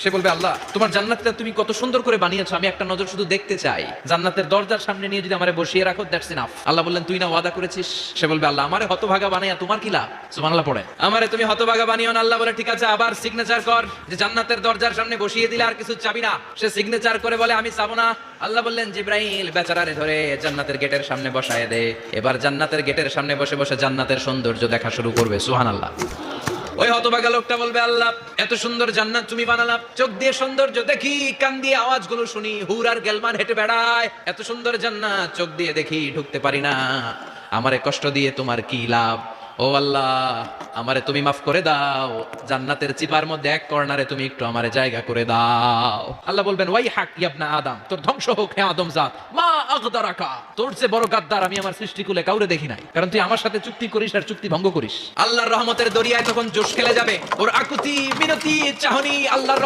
সে বলবে আল্লাহ তোমার জান্নাতটা তুমি কত সুন্দর করে বানিয়েছো, আমি একটা নজর শুধু দেখতে চাই। জান্নাতের দরজার সামনে নিয়ে যদি আমারে বসিয়ে রাখো, দ্যাটস ইনাফ। আল্লাহ বললেন তুই না ওয়াদা করেছিস। সে বলবে আল্লাহ আমারে হতভাগা বানাইয়া তোমার কি লাভ? সুবহানাল্লাহ পড়ে। আমারে তুমি হতভাগা বানিও না। আল্লাহ বলে ঠিক আছে, আবার সিগনেচার কর যে জান্নাতের দরজার সামনে বসিয়ে দিলে আর কিছু চাবি না। সে সিগনেচার করে বলে আমি চাবো না। আল্লাহ বললেন জিব্রাইল বেচারারে ধরে জান্নাতের গেটের সামনে বসায় দে। এবার জান্নাতের গেটের সামনে বসে বসে জান্নাতের সৌন্দর্য দেখা শুরু করবে। সুবহানাল্লাহ। ওই হতভাগা লোকটা বলবে আল্লাহ এত সুন্দর জান্নাত তুমি বানালা, চোখ দিয়ে সৌন্দর্য দেখি, কান দিয়ে আওয়াজগুলো শুনি, হুর আর গেলমান হেঁটে বেড়ায়, এত সুন্দর জান্নাত চোখ দিয়ে দেখি ঢুকতে পারি না, আমারে কষ্ট দিয়ে তোমার কি লাভ? ও আল্লাহ আমারে তুমি মাফ করে দাও, জান্নাতের চিপার মধ্যে এক কর্নারে তুমি একটু আমারে জায়গা করে দাও। আল্লাহ বলবেন ওয়াই হাক ইবনা আদম, তোর ধ্বংস হোক হে আদম জাত, মা আগদারাকা, তোর চেয়ে বড় গাদ্দার আমি আমার সৃষ্টিকুলে কাউরে দেখি নাই, কারণ তুই আমার সাথে চুক্তি করিস আর চুক্তি ভঙ্গ করিস। আল্লাহর রহমতের দরিয়ায় তখন জোশ খেলে যাবে, ওর আকুতি মিনতি চাহনি আল্লাহর